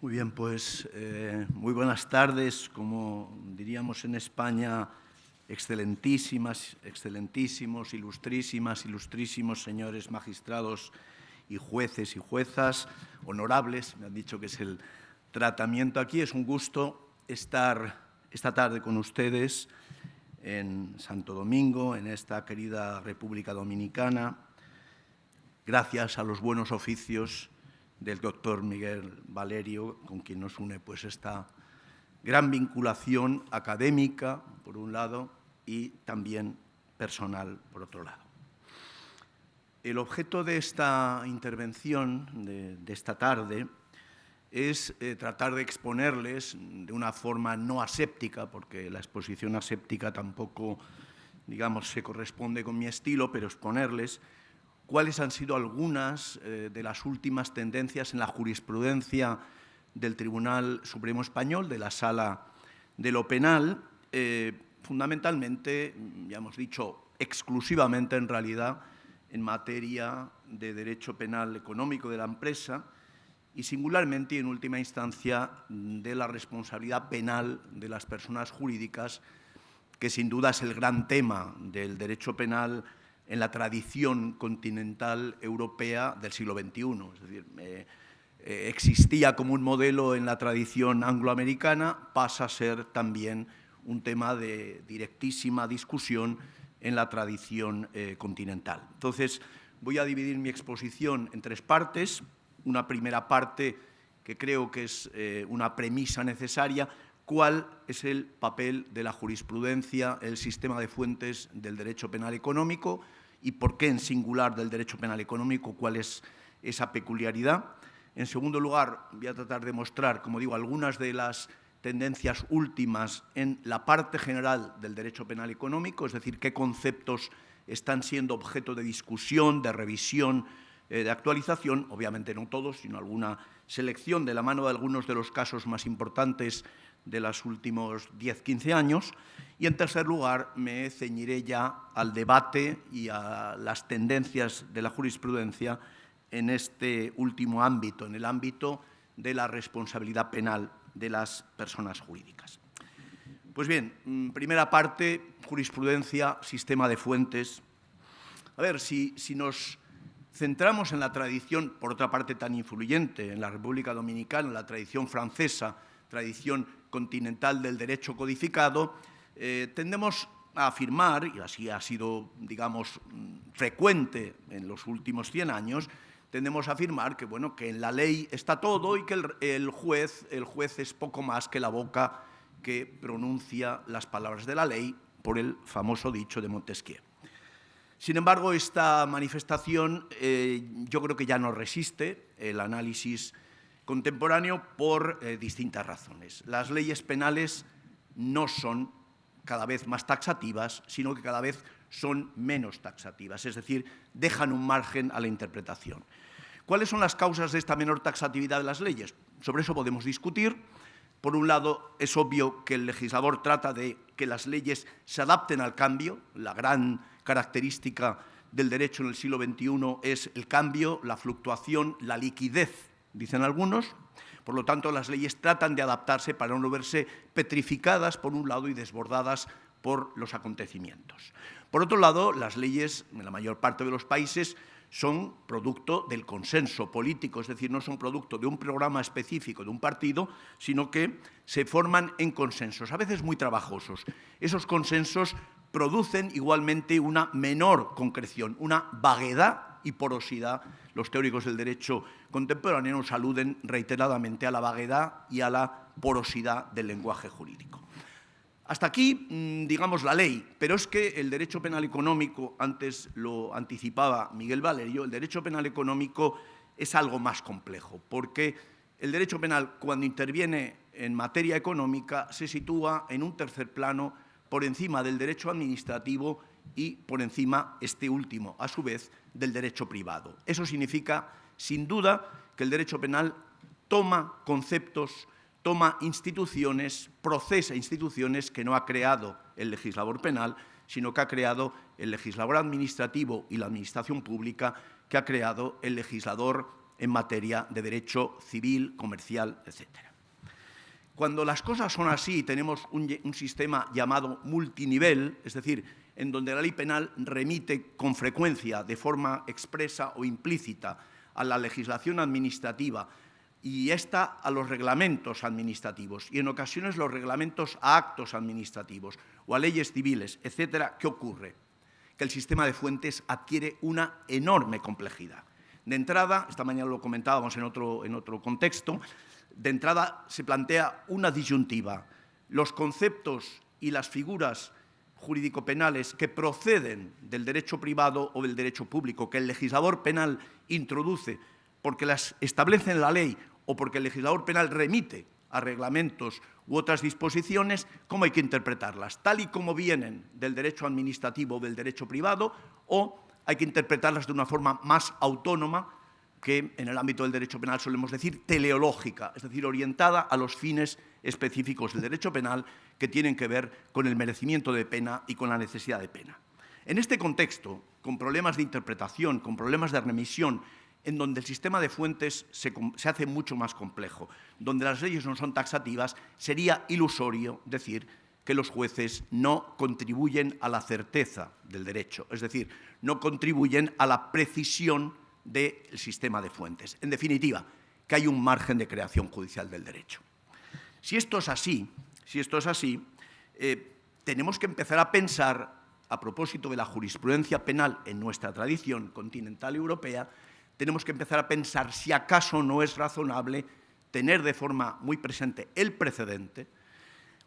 Muy bien, pues muy buenas tardes, como diríamos en España, excelentísimas, excelentísimos, ilustrísimos señores magistrados y jueces y juezas, honorables, me han dicho que es el tratamiento aquí. Es un gusto estar esta tarde con ustedes en Santo Domingo, en esta querida República Dominicana, gracias a los buenos oficios del doctor Miguel Valerio, con quien nos une pues esta gran vinculación académica, por un lado, y también personal, por otro lado. El objeto de esta intervención de esta tarde es tratar de exponerles de una forma no aséptica, porque la exposición aséptica tampoco, digamos, se corresponde con mi estilo, pero exponerles cuáles han sido algunas de las últimas tendencias en la jurisprudencia del Tribunal Supremo Español, de la Sala de lo Penal, fundamentalmente, ya hemos dicho, exclusivamente en realidad, en materia de derecho penal económico de la empresa y singularmente y en última instancia de la responsabilidad penal de las personas jurídicas, que sin duda es el gran tema del derecho penal en la tradición continental europea del siglo XXI. Es decir, existía como un modelo en la tradición angloamericana, pasa a ser también un tema de directísima discusión en la tradición continental. Entonces, voy a dividir mi exposición en tres partes. Una primera parte que creo que es una premisa necesaria: cuál es el papel de la jurisprudencia, el sistema de fuentes del derecho penal económico y por qué en singular del derecho penal económico, cuál es esa peculiaridad. En segundo lugar, voy a tratar de mostrar, como digo, algunas de las tendencias últimas en la parte general del derecho penal económico, es decir, qué conceptos están siendo objeto de discusión, de revisión, de actualización, obviamente no todos, sino alguna selección de la mano de algunos de los casos más importantes de los últimos 10-15 años. Y, en tercer lugar, me ceñiré ya al debate y a las tendencias de la jurisprudencia en este último ámbito, en el ámbito de la responsabilidad penal de las personas jurídicas. Pues bien, primera parte, jurisprudencia, sistema de fuentes. A ver, si nos centramos en la tradición, por otra parte tan influyente en la República Dominicana, la tradición francesa, tradición continental del derecho codificado, tendemos a afirmar, y así ha sido, digamos, frecuente en los últimos 100 años, tendemos a afirmar que, bueno, que en la ley está todo y que el juez es poco más que la boca que pronuncia las palabras de la ley, por el famoso dicho de Montesquieu. Sin embargo, esta manifestación yo creo que ya no resiste el análisis contemporáneo por distintas razones. Las leyes penales no son cada vez más taxativas, sino que cada vez son menos taxativas, es decir, dejan un margen a la interpretación. ¿Cuáles son las causas de esta menor taxatividad de las leyes? Sobre eso podemos discutir. Por un lado, es obvio que el legislador trata de que las leyes se adapten al cambio. La gran característica del derecho en el siglo XXI es el cambio, la fluctuación, la liquidez, dicen algunos. Por lo tanto, las leyes tratan de adaptarse para no verse petrificadas, por un lado, y desbordadas por los acontecimientos. Por otro lado, las leyes, en la mayor parte de los países, son producto del consenso político, es decir, no son producto de un programa específico de un partido, sino que se forman en consensos, a veces muy trabajosos. Esos consensos producen igualmente una menor concreción, una vaguedad y porosidad. Los teóricos del derecho contemporáneo nos aluden reiteradamente a la vaguedad y a la porosidad del lenguaje jurídico. Hasta aquí, digamos, la ley, pero es que el derecho penal económico, antes lo anticipaba Miguel Valerio, el derecho penal económico es algo más complejo, porque el derecho penal, cuando interviene en materia económica, se sitúa en un tercer plano por encima del derecho administrativo y por encima, este último, a su vez, del derecho privado. Eso significa, sin duda, que el derecho penal toma conceptos, toma instituciones, procesa instituciones que no ha creado el legislador penal, sino que ha creado el legislador administrativo y la administración pública, que ha creado el legislador en materia de derecho civil, comercial, etc. Cuando las cosas son así, tenemos un sistema llamado multinivel, es decir, en donde la ley penal remite con frecuencia, de forma expresa o implícita, a la legislación administrativa y esta a los reglamentos administrativos, y en ocasiones los reglamentos a actos administrativos o a leyes civiles, etcétera, ¿qué ocurre? Que el sistema de fuentes adquiere una enorme complejidad. De entrada, esta mañana lo comentábamos en otro contexto, de entrada se plantea una disyuntiva. Los conceptos y las figuras jurídico-penales que proceden del derecho privado o del derecho público, que el legislador penal introduce porque las establece en la ley o porque el legislador penal remite a reglamentos u otras disposiciones, ¿cómo hay que interpretarlas? ¿Tal y como vienen del derecho administrativo o del derecho privado, o hay que interpretarlas de una forma más autónoma, que en el ámbito del derecho penal solemos decir teleológica, es decir, orientada a los fines específicos del derecho penal que tienen que ver con el merecimiento de pena y con la necesidad de pena? En este contexto, con problemas de interpretación, con problemas de remisión, en donde el sistema de fuentes se hace mucho más complejo, donde las leyes no son taxativas, sería ilusorio decir que los jueces no contribuyen a la certeza del derecho, es decir, no contribuyen a la precisión del sistema de fuentes. En definitiva, que hay un margen de creación judicial del derecho. Si esto es así, tenemos que empezar a pensar, a propósito de la jurisprudencia penal en nuestra tradición continental europea, tenemos que empezar a pensar si acaso no es razonable tener de forma muy presente el precedente,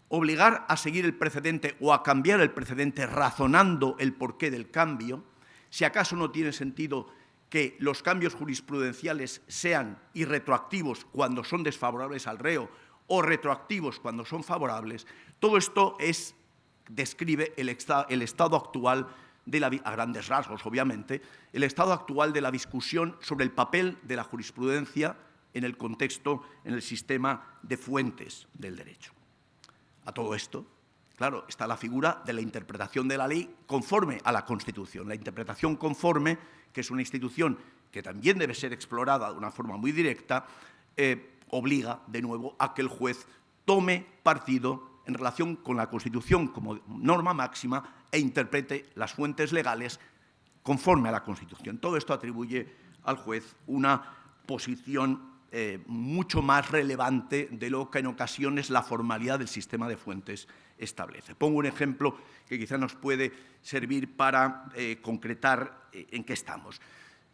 obligar a seguir el precedente o a cambiar el precedente razonando el porqué del cambio, si acaso no tiene sentido que los cambios jurisprudenciales sean irretroactivos cuando son desfavorables al reo o retroactivos cuando son favorables. Todo esto describe el estado actual a grandes rasgos, obviamente, el estado actual de la discusión sobre el papel de la jurisprudencia en el contexto, en el sistema de fuentes del derecho. A todo esto, claro, está la figura de la interpretación de la ley conforme a la Constitución. La interpretación conforme, que es una institución que también debe ser explorada de una forma muy directa, obliga, de nuevo, a que el juez tome partido en relación con la Constitución como norma máxima e interprete las fuentes legales conforme a la Constitución. Todo esto atribuye al juez una posición mucho más relevante de lo que en ocasiones la formalidad del sistema de fuentes establece. Pongo un ejemplo que quizá nos puede servir para concretar en qué estamos.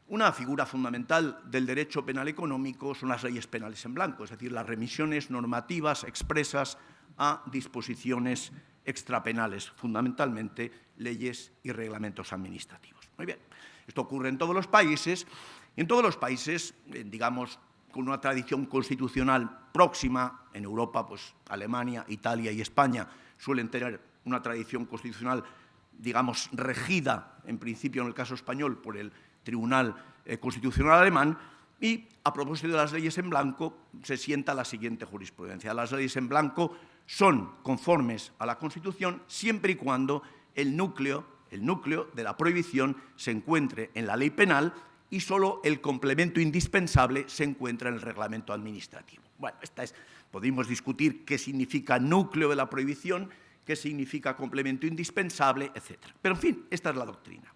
Una figura fundamental del derecho penal económico son las leyes penales en blanco, es decir, las remisiones normativas expresas a disposiciones extrapenales, fundamentalmente leyes y reglamentos administrativos. Muy bien, esto ocurre en todos los países, y en todos los países, digamos, con una tradición constitucional próxima. En Europa, pues Alemania, Italia y España suelen tener una tradición constitucional, digamos, regida, en principio en el caso español, por el Tribunal Constitucional alemán. Y a propósito de las leyes en blanco, se sienta la siguiente jurisprudencia. Las leyes en blanco son conformes a la Constitución siempre y cuando el núcleo de la prohibición se encuentre en la ley penal y solo el complemento indispensable se encuentra en el reglamento administrativo. Bueno, podemos discutir qué significa núcleo de la prohibición, qué significa complemento indispensable, etc. Pero, en fin, esta es la doctrina.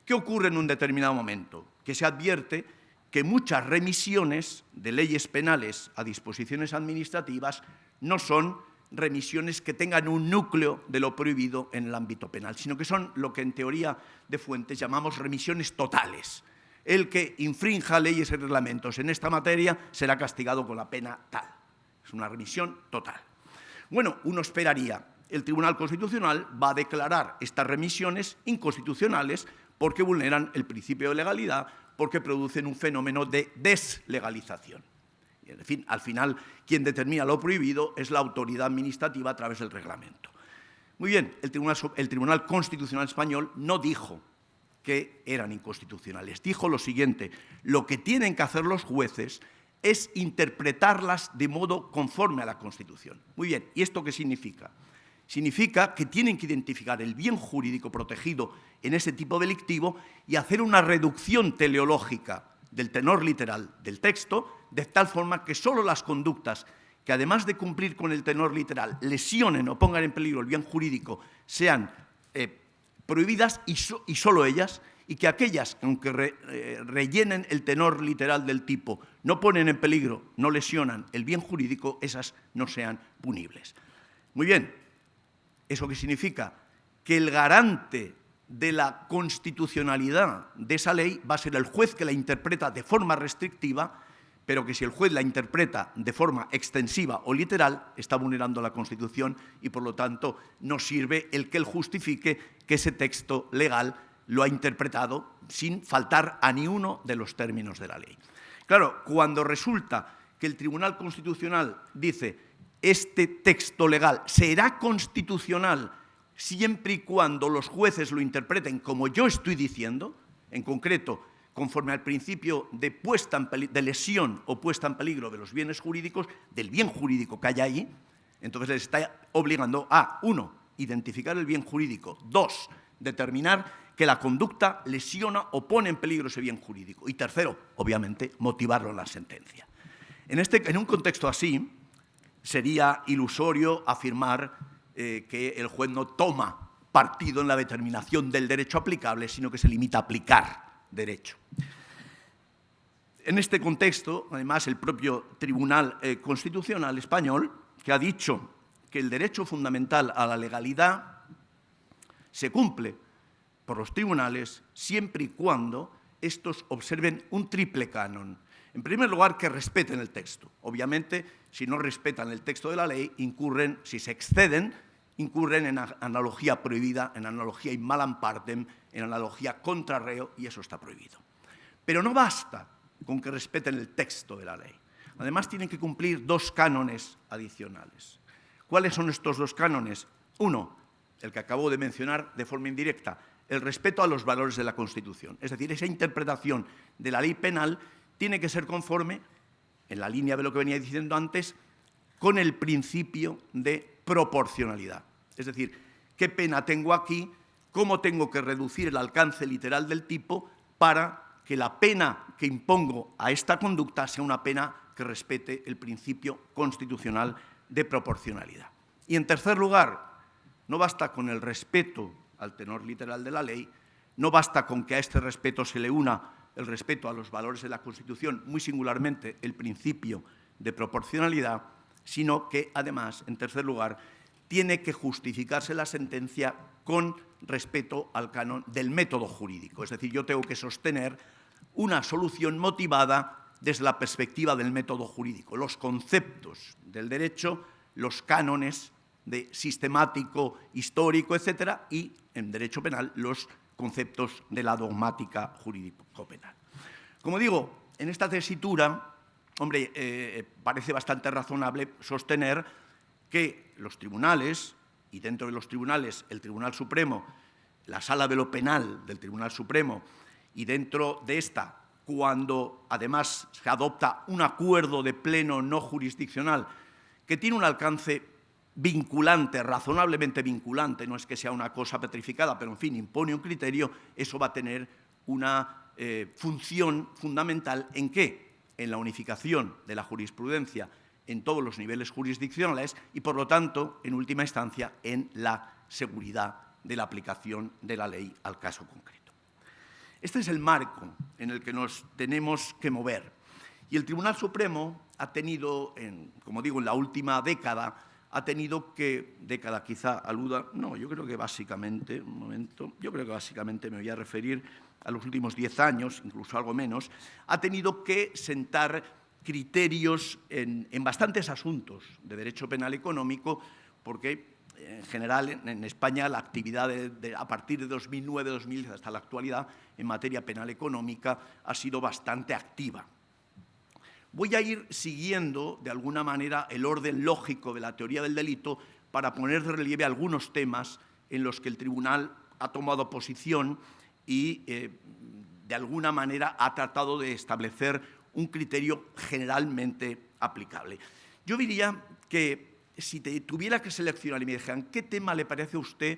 ¿Qué ocurre en un determinado momento? Que se advierte que muchas remisiones de leyes penales a disposiciones administrativas no son remisiones que tengan un núcleo de lo prohibido en el ámbito penal, sino que son lo que en teoría de fuentes llamamos remisiones totales. El que infrinja leyes y reglamentos en esta materia será castigado con la pena tal. Es una remisión total. Bueno, uno esperaría, el Tribunal Constitucional va a declarar estas remisiones inconstitucionales porque vulneran el principio de legalidad, porque producen un fenómeno de deslegalización. Y, en fin, al final, quien determina lo prohibido es la autoridad administrativa a través del reglamento. Muy bien, el Tribunal Constitucional español no dijo que eran inconstitucionales. Dijo lo siguiente: lo que tienen que hacer los jueces es interpretarlas de modo conforme a la Constitución. Muy bien, ¿y esto qué significa? Significa que tienen que identificar el bien jurídico protegido en ese tipo delictivo y hacer una reducción teleológica del tenor literal del texto, de tal forma que solo las conductas que, además de cumplir con el tenor literal, lesionen o pongan en peligro el bien jurídico, sean prohibidas y solo ellas, y que aquellas, aunque rellenen el tenor literal del tipo, no ponen en peligro, no lesionan el bien jurídico, esas no sean punibles. Muy bien, ¿eso qué significa? Que el garante de la constitucionalidad de esa ley va a ser el juez que la interpreta de forma restrictiva, pero que si el juez la interpreta de forma extensiva o literal, está vulnerando la Constitución y, por lo tanto, no sirve el que él justifique que ese texto legal lo ha interpretado sin faltar a ni uno de los términos de la ley. Claro, cuando resulta que el Tribunal Constitucional dice este texto legal será constitucional siempre y cuando los jueces lo interpreten como yo estoy diciendo, en concreto, conforme al principio de lesión o puesta en peligro de los bienes jurídicos, del bien jurídico que hay allí, entonces les está obligando a, 1, identificar el bien jurídico, 2, determinar que la conducta lesiona o pone en peligro ese bien jurídico, y tercero, obviamente, motivarlo en la sentencia. En un contexto así, sería ilusorio afirmar que el juez no toma partido en la determinación del derecho aplicable, sino que se limita a aplicar derecho. En este contexto, además, el propio Tribunal Constitucional español, que ha dicho que el derecho fundamental a la legalidad se cumple por los tribunales siempre y cuando estos observen un triple canon. En primer lugar, que respeten el texto. Obviamente, si no respetan el texto de la ley, incurren, si se exceden, incurren en analogía prohibida, en analogía in malam partem, en analogía contra reo, y eso está prohibido. Pero no basta con que respeten el texto de la ley. Además, tienen que cumplir 2 cánones adicionales. ¿Cuáles son estos 2 cánones? 1, el que acabo de mencionar de forma indirecta, el respeto a los valores de la Constitución. Es decir, esa interpretación de la ley penal tiene que ser conforme, en la línea de lo que venía diciendo antes, con el principio de proporcionalidad. Es decir, ¿qué pena tengo aquí? ¿Cómo tengo que reducir el alcance literal del tipo para que la pena que impongo a esta conducta sea una pena que respete el principio constitucional de proporcionalidad? Y, en tercer lugar, no basta con el respeto al tenor literal de la ley, no basta con que a este respeto se le una el respeto a los valores de la Constitución, muy singularmente el principio de proporcionalidad, sino que, además, en tercer lugar, tiene que justificarse la sentencia con respeto al canon del método jurídico. Es decir, yo tengo que sostener una solución motivada desde la perspectiva del método jurídico, los conceptos del derecho, los cánones de sistemático, histórico, etcétera, y en derecho penal los conceptos de la dogmática jurídico-penal. Como digo, en esta tesitura, hombre, parece bastante razonable sostener que los tribunales, y dentro de los tribunales el Tribunal Supremo, la Sala de lo Penal del Tribunal Supremo, y dentro de esta, cuando además se adopta un acuerdo de pleno no jurisdiccional que tiene un alcance vinculante, razonablemente vinculante, no es que sea una cosa petrificada, pero en fin, impone un criterio, eso va a tener una función fundamental ¿en qué? En la unificación de la jurisprudencia en todos los niveles jurisdiccionales y, por lo tanto, en última instancia, en la seguridad de la aplicación de la ley al caso concreto. Este es el marco en el que nos tenemos que mover. Y el Tribunal Supremo ha tenido, como digo, en la última década, ha tenido que, década quizá aluda, no, yo creo que básicamente, un momento, yo creo que básicamente me voy a referir a los últimos 10 años, incluso algo menos, ha tenido que sentar criterios en bastantes asuntos de derecho penal económico, porque en general en España la actividad a partir de 2009-2010 hasta la actualidad en materia penal económica ha sido bastante activa. Voy a ir siguiendo, de alguna manera, el orden lógico de la teoría del delito para poner de relieve algunos temas en los que el tribunal ha tomado posición y, de alguna manera, ha tratado de establecer un criterio generalmente aplicable. Yo diría que si tuviera que seleccionar y me dijeran qué tema le parece a usted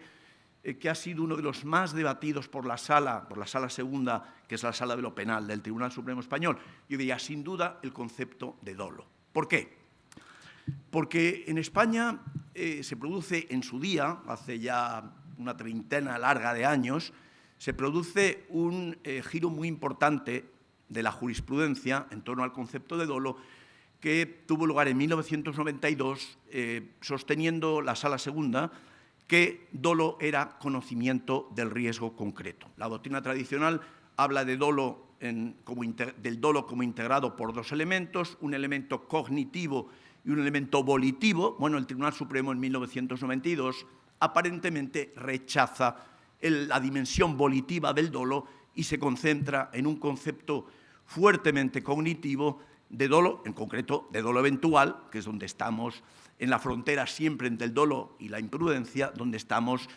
que ha sido uno de los más debatidos por la sala segunda, que es la sala de lo penal del Tribunal Supremo Español, yo diría, sin duda, el concepto de dolo. ¿Por qué? Porque en España se produce en su día, hace ya una treintena larga de años, se produce un giro muy importante de la jurisprudencia en torno al concepto de dolo, que tuvo lugar en 1992, sosteniendo la Sala Segunda que dolo era conocimiento del riesgo concreto. La doctrina tradicional habla de del dolo como integrado por dos elementos, un elemento cognitivo y un elemento volitivo. Bueno, el Tribunal Supremo en 1992 aparentemente rechaza la dimensión volitiva del dolo y se concentra en un concepto fuertemente cognitivo de dolo, en concreto de dolo eventual, que es donde estamos en la frontera siempre entre el dolo y la imprudencia, donde estamos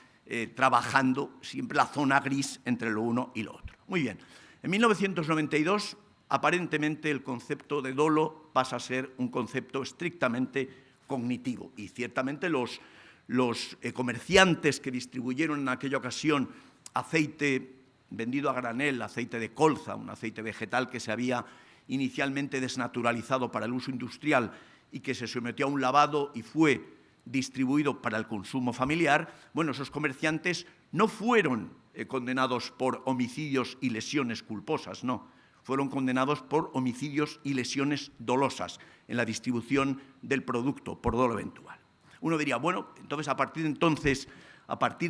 trabajando siempre la zona gris entre lo uno y lo otro. Muy bien, en 1992 aparentemente el concepto de dolo pasa a ser un concepto estrictamente cognitivo y ciertamente los comerciantes que distribuyeron en aquella ocasión aceite vendido a granel, aceite de colza, un aceite vegetal que se había inicialmente desnaturalizado para el uso industrial y que se sometió a un lavado y fue distribuido para el consumo familiar, bueno, esos comerciantes no fueron condenados por homicidios y lesiones culposas, no, fueron condenados por homicidios y lesiones dolosas en la distribución del producto por dolo eventual. Uno diría, bueno, entonces a partir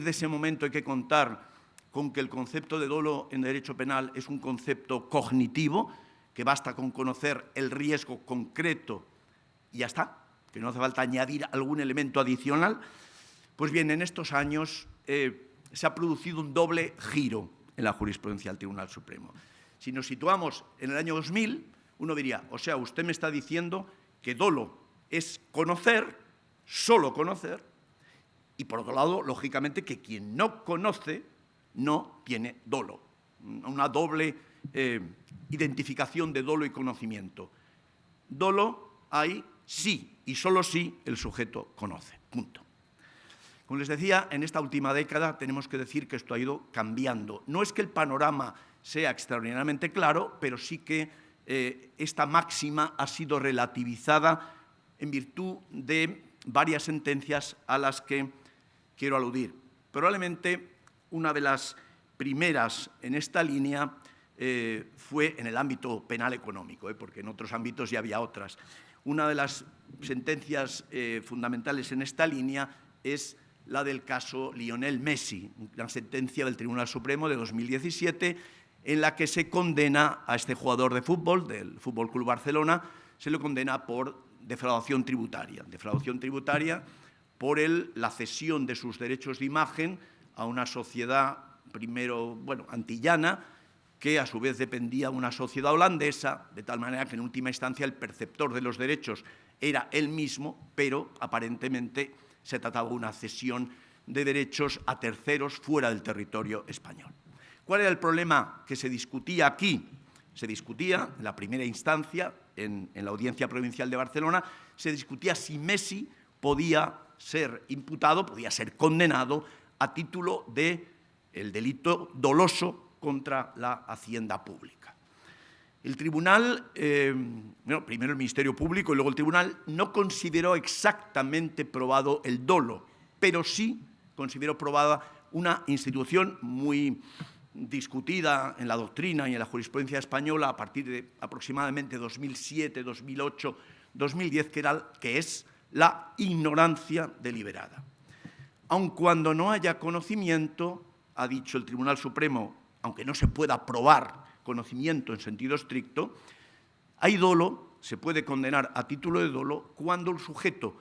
de ese momento hay que contar con que el concepto de dolo en derecho penal es un concepto cognitivo, que basta con conocer el riesgo concreto y ya está, que no hace falta añadir algún elemento adicional. Pues bien, en estos años se ha producido un doble giro en la jurisprudencia del Tribunal Supremo. Si nos situamos en el año 2000, uno diría, o sea, usted me está diciendo que dolo es conocer, solo conocer, y por otro lado, lógicamente, que quien no conoce no tiene dolo. Una doble identificación de dolo y conocimiento. Dolo hay sí, y solo si el sujeto conoce. Punto. Como les decía, en esta última década tenemos que decir que esto ha ido cambiando. No es que el panorama sea extraordinariamente claro, pero sí que esta máxima ha sido relativizada en virtud de varias sentencias a las que quiero aludir. Probablemente una de las primeras en esta línea fue en el ámbito penal económico, porque en otros ámbitos ya había otras. Una de las sentencias fundamentales en esta línea es la del caso Lionel Messi, la sentencia del Tribunal Supremo de 2017, en la que se condena a este jugador de fútbol, del FC Barcelona, se le condena por defraudación tributaria por la cesión de sus derechos de imagen a una sociedad, primero, antillana, que a su vez dependía de una sociedad holandesa, de tal manera que en última instancia el perceptor de los derechos era él mismo, pero aparentemente se trataba de una cesión de derechos a terceros fuera del territorio español. ¿Cuál era el problema que se discutía aquí? Se discutía, en la primera instancia, en la Audiencia Provincial de Barcelona, se discutía si Messi podía ser imputado, podía ser condenado a título del delito doloso contra la hacienda pública. El tribunal, primero el Ministerio Público y luego el tribunal, no consideró exactamente probado el dolo, pero sí consideró probada una institución muy discutida en la doctrina y en la jurisprudencia española a partir de aproximadamente 2007, 2008, 2010, que es la ignorancia deliberada. Aun cuando no haya conocimiento, ha dicho el Tribunal Supremo, aunque no se pueda probar conocimiento en sentido estricto, hay dolo, se puede condenar a título de dolo cuando el sujeto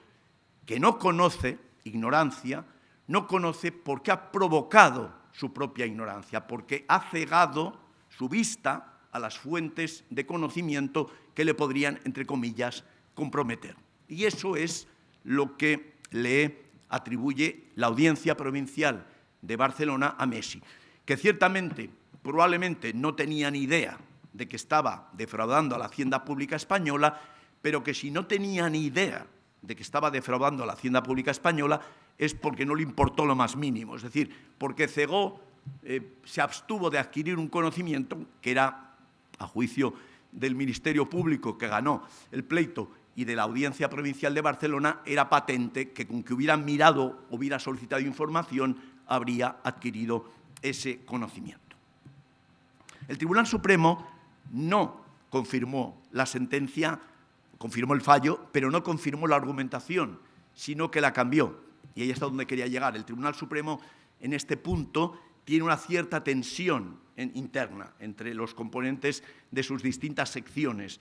que no conoce, ignorancia, no conoce porque ha provocado su propia ignorancia, porque ha cegado su vista a las fuentes de conocimiento que le podrían, entre comillas, comprometer. Y eso es lo que le atribuye la Audiencia Provincial de Barcelona a Messi, que ciertamente, probablemente no tenía ni idea de que estaba defraudando a la hacienda pública española, pero que si no tenía ni idea de que estaba defraudando a la hacienda pública española es porque no le importó lo más mínimo, es decir, porque cegó, se abstuvo de adquirir un conocimiento que era, a juicio del Ministerio Público que ganó el pleito y de la Audiencia Provincial de Barcelona, era patente que con que hubiera mirado, hubiera solicitado información, habría adquirido ese conocimiento. El Tribunal Supremo no confirmó la sentencia, confirmó el fallo, pero no confirmó la argumentación, sino que la cambió. Y ahí está donde quería llegar. El Tribunal Supremo, en este punto, tiene una cierta tensión interna entre los componentes de sus distintas secciones.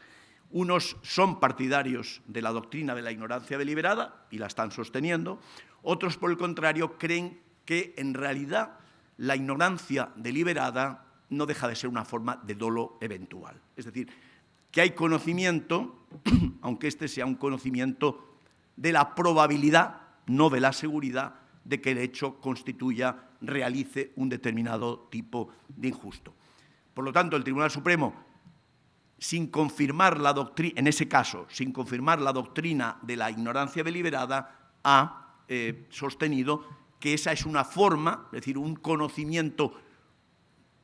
Unos son partidarios de la doctrina de la ignorancia deliberada y la están sosteniendo. Otros, por el contrario, creen que, en realidad, la ignorancia deliberada no deja de ser una forma de dolo eventual. Es decir, que hay conocimiento, aunque este sea un conocimiento de la probabilidad, no de la seguridad, de que el hecho realice un determinado tipo de injusto. Por lo tanto, el Tribunal Supremo, sin confirmar la doctrina, en ese caso, sin confirmar la doctrina de la ignorancia deliberada, ha sostenido que esa es una forma, es decir, un conocimiento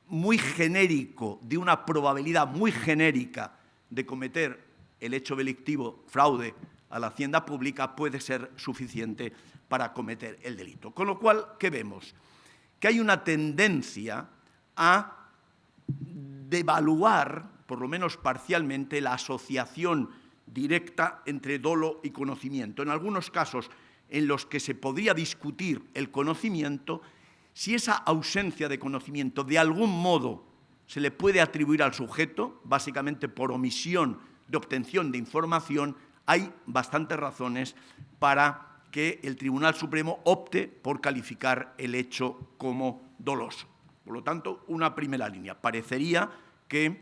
muy genérico, de una probabilidad muy genérica de cometer el hecho delictivo, fraude a la hacienda pública, puede ser suficiente para cometer el delito. Con lo cual, ¿qué vemos? Que hay una tendencia a devaluar, por lo menos parcialmente, la asociación directa entre dolo y conocimiento. En algunos casos en los que se podría discutir el conocimiento, si esa ausencia de conocimiento de algún modo se le puede atribuir al sujeto, básicamente por omisión de obtención de información, hay bastantes razones para que el Tribunal Supremo opte por calificar el hecho como doloso. Por lo tanto, una primera línea. Parecería que,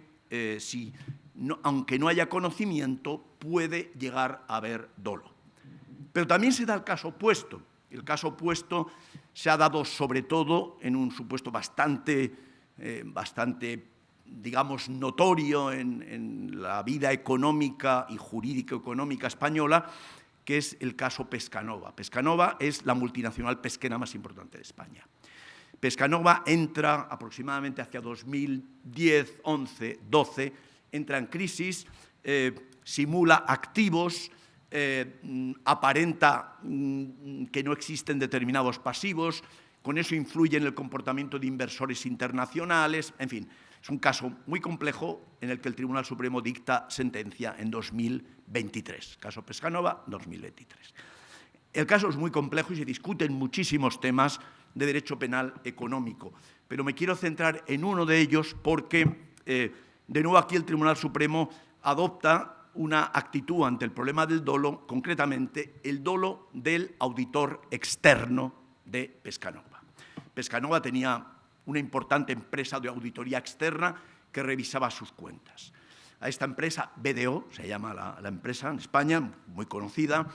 aunque no haya conocimiento, puede llegar a haber dolo. Pero también se da el caso opuesto. El caso opuesto se ha dado sobre todo en un supuesto bastante, digamos, notorio en la vida económica y jurídico-económica española, que es el caso Pescanova. Pescanova es la multinacional pesquera más importante de España. Pescanova entra aproximadamente hacia 2010, 11, 12, entra en crisis, simula activos, aparenta que no existen determinados pasivos, con eso influye en el comportamiento de inversores internacionales, en fin, es un caso muy complejo en el que el Tribunal Supremo dicta sentencia en 2023, caso Pescanova, 2023. El caso es muy complejo y se discuten muchísimos temas de derecho penal económico, pero me quiero centrar en uno de ellos porque, de nuevo, aquí el Tribunal Supremo adopta una actitud ante el problema del dolo, concretamente el dolo del auditor externo de Pescanova. Pescanova tenía una importante empresa de auditoría externa que revisaba sus cuentas. A esta empresa, BDO, se llama la empresa en España, muy conocida,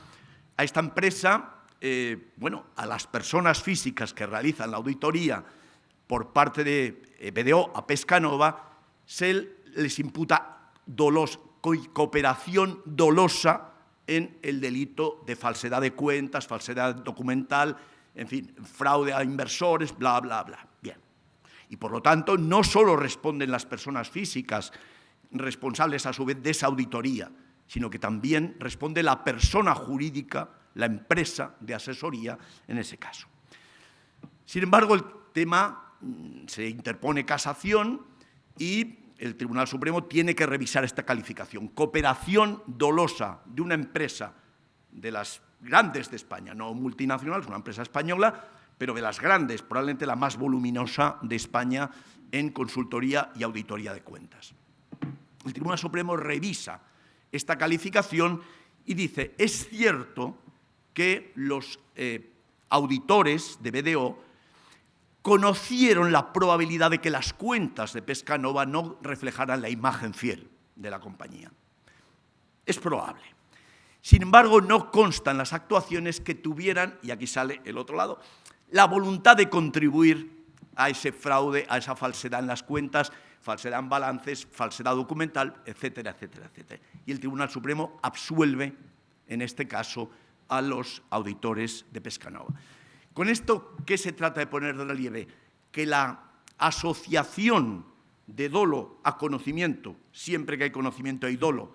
a esta empresa, a las personas físicas que realizan la auditoría por parte de BDO a Pescanova, se les imputa cooperación dolosa en el delito de falsedad de cuentas, falsedad documental, en fin, fraude a inversores, bla, bla, bla. Bien. Y por lo tanto, no solo responden las personas físicas responsables a su vez de esa auditoría, sino que también responde la persona jurídica, la empresa de asesoría en ese caso. Sin embargo, el tema se interpone casación y el Tribunal Supremo tiene que revisar esta calificación. Cooperación dolosa de una empresa de las grandes de España, no multinacional, es una empresa española, pero de las grandes, probablemente la más voluminosa de España en consultoría y auditoría de cuentas. El Tribunal Supremo revisa esta calificación y dice, es cierto que los auditores de BDO conocieron la probabilidad de que las cuentas de Pescanova no reflejaran la imagen fiel de la compañía. Es probable. Sin embargo, no constan las actuaciones que tuvieran, y aquí sale el otro lado, la voluntad de contribuir a ese fraude, a esa falsedad en las cuentas, falsedad en balances, falsedad documental, etcétera, etcétera, etcétera. Y el Tribunal Supremo absuelve, en este caso, a los auditores de Pescanova. Con esto, ¿qué se trata de poner de relieve? Que la asociación de dolo a conocimiento, siempre que hay conocimiento hay dolo,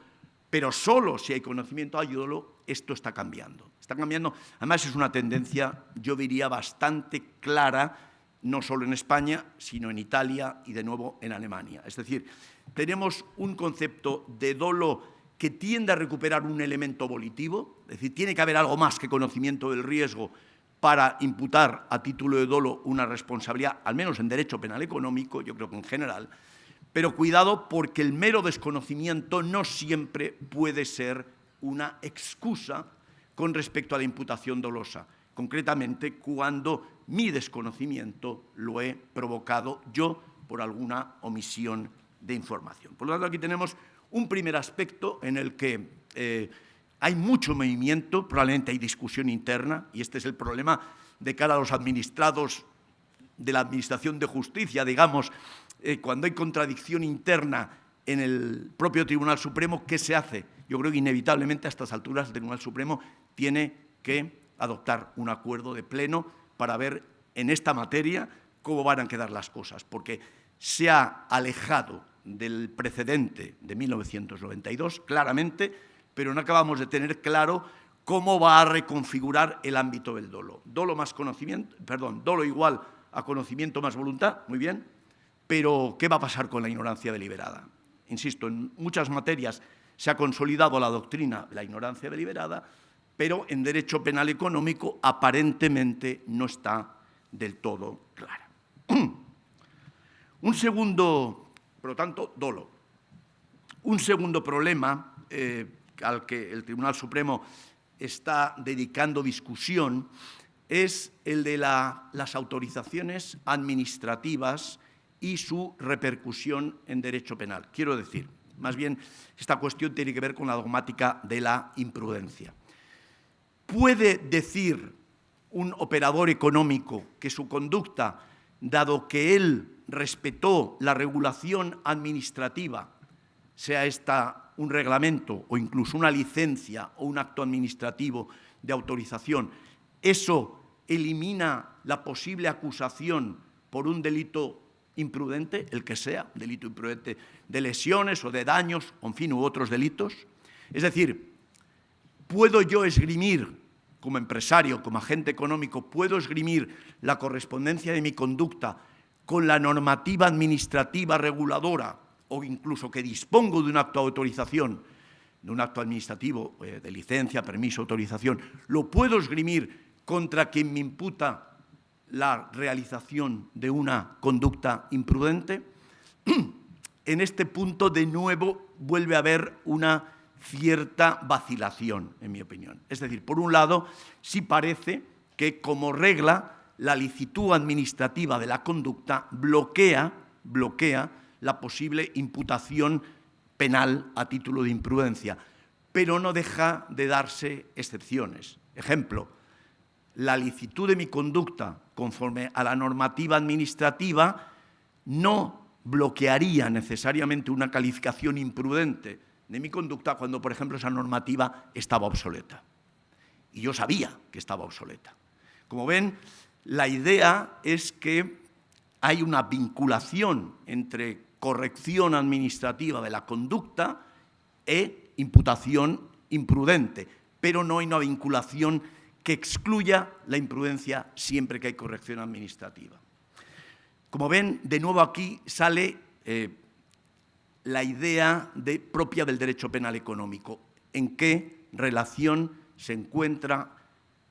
pero solo si hay conocimiento hay dolo, esto está cambiando. Está cambiando, además es una tendencia, yo diría, bastante clara, no solo en España, sino en Italia y de nuevo en Alemania. Es decir, tenemos un concepto de dolo que tiende a recuperar un elemento volitivo, es decir, tiene que haber algo más que conocimiento del riesgo para imputar a título de dolo una responsabilidad, al menos en derecho penal económico, yo creo que en general, pero cuidado porque el mero desconocimiento no siempre puede ser una excusa con respecto a la imputación dolosa, concretamente cuando mi desconocimiento lo he provocado yo por alguna omisión de información. Por lo tanto, aquí tenemos un primer aspecto en el que hay mucho movimiento, probablemente hay discusión interna, y este es el problema de cara a los administrados de la Administración de Justicia, digamos, cuando hay contradicción interna en el propio Tribunal Supremo, ¿qué se hace? Yo creo que inevitablemente a estas alturas el Tribunal Supremo tiene que adoptar un acuerdo de pleno para ver en esta materia cómo van a quedar las cosas, porque se ha alejado del precedente de 1992, claramente, pero no acabamos de tener claro cómo va a reconfigurar el ámbito del dolo. Dolo más conocimiento, perdón, dolo igual a conocimiento más voluntad, muy bien, pero ¿qué va a pasar con la ignorancia deliberada? Insisto, en muchas materias se ha consolidado la doctrina de la ignorancia deliberada, pero en derecho penal económico aparentemente no está del todo clara. Un segundo, por lo tanto, dolo. Un segundo problema al que el Tribunal Supremo está dedicando discusión es el de las autorizaciones administrativas y su repercusión en derecho penal. Quiero decir, más bien, esta cuestión tiene que ver con la dogmática de la imprudencia. ¿Puede decir un operador económico que su conducta, dado que él respetó la regulación administrativa, sea esta un reglamento o incluso una licencia o un acto administrativo de autorización, eso elimina la posible acusación por un delito imprudente, el que sea, delito imprudente de lesiones o de daños, en fin, u otros delitos? Es decir, ¿puedo yo esgrimir, como empresario, como agente económico, puedo esgrimir la correspondencia de mi conducta con la normativa administrativa reguladora o incluso que dispongo de un acto de autorización, de un acto administrativo de licencia, permiso, autorización, lo puedo esgrimir contra quien me imputa la realización de una conducta imprudente? En este punto, de nuevo, vuelve a haber una cierta vacilación, en mi opinión. Es decir, por un lado, sí parece que, como regla, la licitud administrativa de la conducta bloquea la posible imputación penal a título de imprudencia, pero no deja de darse excepciones. Ejemplo, la licitud de mi conducta conforme a la normativa administrativa no bloquearía necesariamente una calificación imprudente de mi conducta cuando, por ejemplo, esa normativa estaba obsoleta. Y yo sabía que estaba obsoleta. Como ven, la idea es que hay una vinculación entre corrección administrativa de la conducta e imputación imprudente, pero no hay una vinculación que excluya la imprudencia siempre que hay corrección administrativa. Como ven, de nuevo aquí sale la idea propia del derecho penal económico. ¿En qué relación se encuentra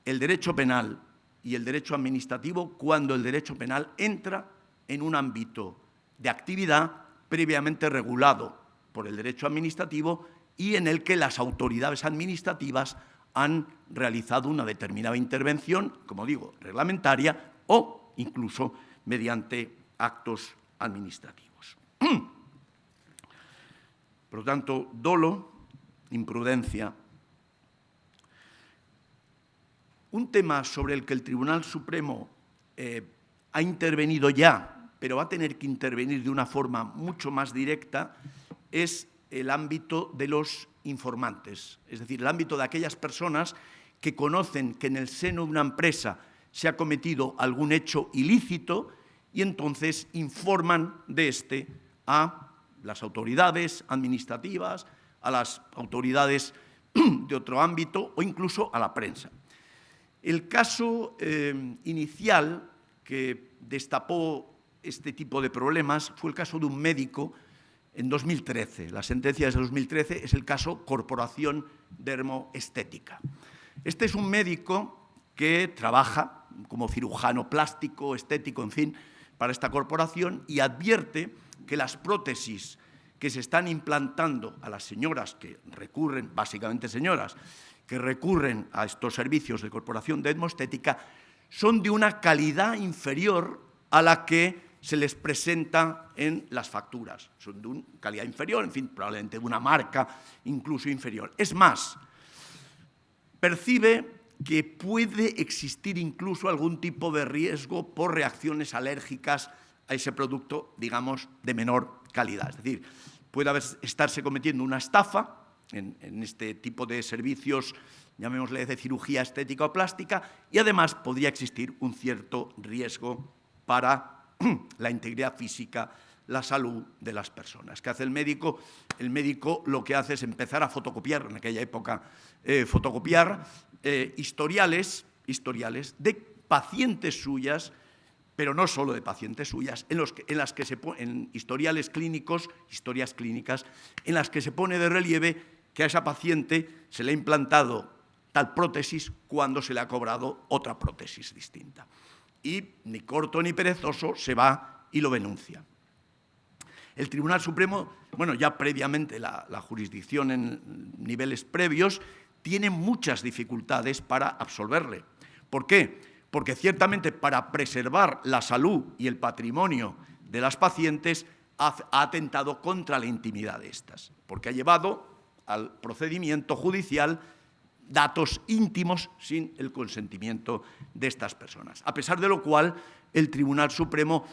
el derecho penal y el derecho administrativo cuando el derecho penal entra en un ámbito de actividad previamente regulado por el derecho administrativo y en el que las autoridades administrativas han realizado una determinada intervención, como digo, reglamentaria o incluso mediante actos administrativos? Por lo tanto, dolo, imprudencia. Un tema sobre el que el Tribunal Supremo ha intervenido ya, pero va a tener que intervenir de una forma mucho más directa, es el ámbito de los informantes, es decir, el ámbito de aquellas personas que conocen que en el seno de una empresa se ha cometido algún hecho ilícito y entonces informan de este a las autoridades administrativas, a las autoridades de otro ámbito o incluso a la prensa. El caso inicial que destapó este tipo de problemas fue el caso de un médico en 2013. La sentencia es de 2013, es el caso Corporación Dermoestética. Este es un médico que trabaja como cirujano plástico, estético, en fin, para esta corporación y advierte que las prótesis que se están implantando a las señoras que recurren, básicamente señoras, que recurren a estos servicios de Corporación Dermoestética son de una calidad inferior a la que se les presenta en las facturas. Son de una calidad inferior, en fin, probablemente de una marca incluso inferior. Es más, percibe que puede existir incluso algún tipo de riesgo por reacciones alérgicas a ese producto, digamos, de menor calidad. Es decir, puede estarse cometiendo una estafa en este tipo de servicios, llamémosle de cirugía estética o plástica, y además podría existir un cierto riesgo para la integridad física, la salud de las personas. ¿Qué hace el médico? El médico lo que hace es empezar a fotocopiar, en aquella época, fotocopiar historiales de pacientes suyas, pero no solo de pacientes suyas, en historias clínicas, en las que se pone de relieve que a esa paciente se le ha implantado tal prótesis cuando se le ha cobrado otra prótesis distinta. Y ni corto ni perezoso se va y lo denuncia. El Tribunal Supremo, bueno, ya previamente la jurisdicción en niveles previos, tiene muchas dificultades para absolverle. ¿Por qué? Porque ciertamente para preservar la salud y el patrimonio de las pacientes ha atentado contra la intimidad de estas, porque ha llevado al procedimiento judicial datos íntimos sin el consentimiento de estas personas. A pesar de lo cual, el Tribunal Supremo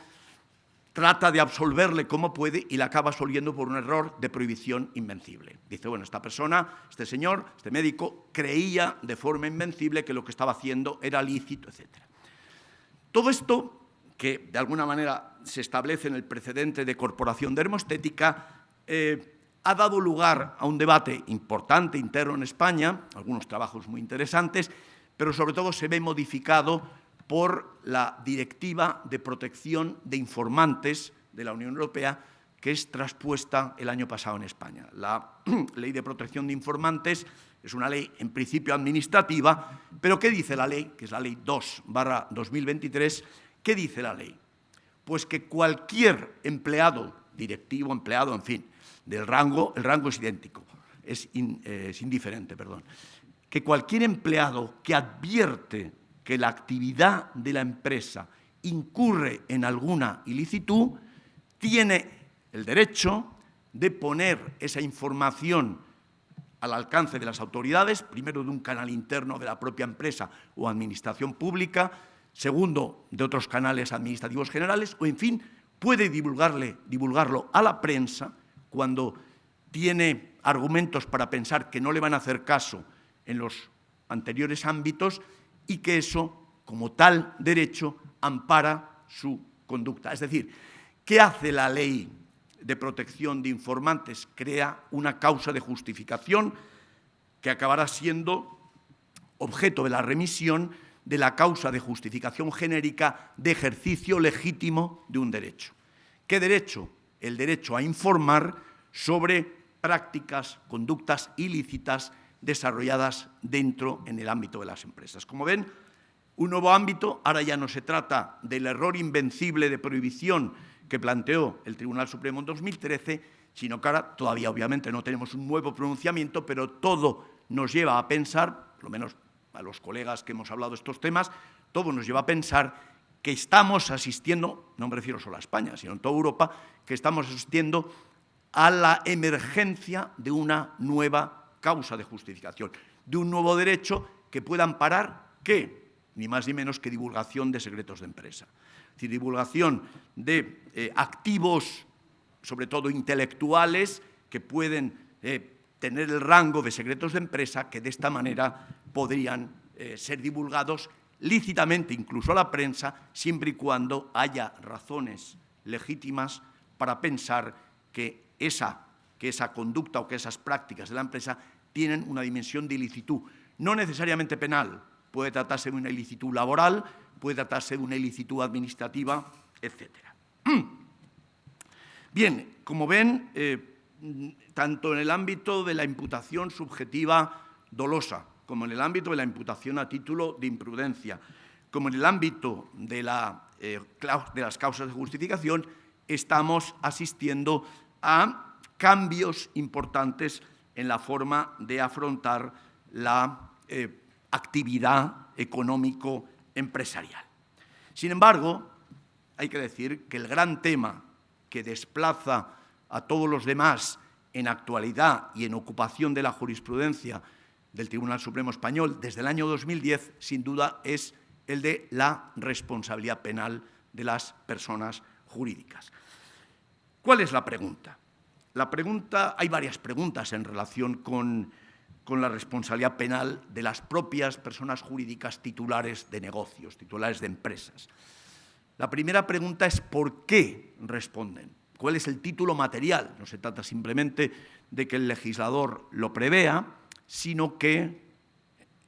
trata de absolverle como puede y la acaba absolviendo por un error de prohibición invencible. Dice, bueno, esta persona, este señor, este médico, creía de forma invencible que lo que estaba haciendo era lícito, etc. Todo esto, que de alguna manera se establece en el precedente de Corporación Dermoestética, ha dado lugar a un debate importante interno en España, algunos trabajos muy interesantes, pero sobre todo se ve modificado por la Directiva de Protección de Informantes de la Unión Europea, que es traspuesta el año pasado en España. La Ley de Protección de Informantes es una ley, en principio, administrativa, pero ¿qué dice la ley? Que es la Ley 2/2023. ¿Qué dice la ley? Pues que cualquier empleado, directivo, empleado, en fin, el rango es idéntico, es indiferente, perdón, que cualquier empleado que advierte que la actividad de la empresa incurre en alguna ilicitud, tiene el derecho de poner esa información al alcance de las autoridades, primero de un canal interno de la propia empresa o administración pública, segundo de otros canales administrativos generales, o en fin, puede divulgarlo a la prensa cuando tiene argumentos para pensar que no le van a hacer caso en los anteriores ámbitos y que eso, como tal derecho, ampara su conducta. Es decir, ¿qué hace la Ley de Protección de Informantes? Crea una causa de justificación que acabará siendo objeto de la remisión de la causa de justificación genérica de ejercicio legítimo de un derecho. ¿Qué derecho? El derecho a informar sobre prácticas, conductas ilícitas desarrolladas en el ámbito de las empresas. Como ven, un nuevo ámbito. Ahora ya no se trata del error invencible de prohibición que planteó el Tribunal Supremo en 2013, sino que ahora todavía obviamente no tenemos un nuevo pronunciamiento, pero todo nos lleva a pensar, por lo menos a los colegas que hemos hablado de estos temas, todo nos lleva a pensar que estamos asistiendo, no me refiero solo a España, sino en toda Europa, que estamos asistiendo a la emergencia de una nueva causa de justificación, de un nuevo derecho que pueda amparar, ¿qué? Ni más ni menos que divulgación de secretos de empresa. Es decir, divulgación de activos, sobre todo intelectuales, que pueden tener el rango de secretos de empresa, que de esta manera podrían ser divulgados lícitamente, incluso a la prensa, siempre y cuando haya razones legítimas para pensar que esa conducta o que esas prácticas de la empresa tienen una dimensión de ilicitud, no necesariamente penal, puede tratarse de una ilicitud laboral, puede tratarse de una ilicitud administrativa, etc. Bien, como ven, tanto en el ámbito de la imputación subjetiva dolosa, como en el ámbito de la imputación a título de imprudencia, como en el ámbito de las causas de justificación, estamos asistiendo a cambios importantes en la forma de afrontar la actividad económico-empresarial. Sin embargo, hay que decir que el gran tema que desplaza a todos los demás en actualidad y en ocupación de la jurisprudencia del Tribunal Supremo Español desde el año 2010, sin duda, es el de la responsabilidad penal de las personas jurídicas. ¿Cuál es la pregunta? Hay varias preguntas en relación con la responsabilidad penal de las propias personas jurídicas titulares de negocios, titulares de empresas. La primera pregunta es ¿por qué responden? ¿Cuál es el título material? No se trata simplemente de que el legislador lo prevea, sino que,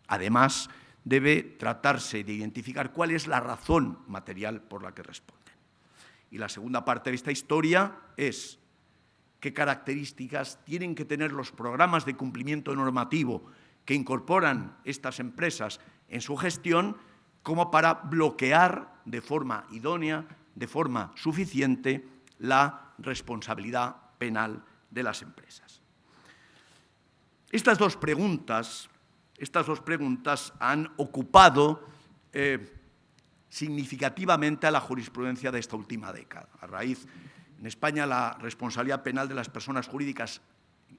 además, debe tratarse de identificar cuál es la razón material por la que responden. Y la segunda parte de esta historia es qué características tienen que tener los programas de cumplimiento normativo que incorporan estas empresas en su gestión como para bloquear de forma idónea, de forma suficiente, la responsabilidad penal de las empresas. Estas dos preguntas han ocupado significativamente a la jurisprudencia de esta última década. En España la responsabilidad penal de las personas jurídicas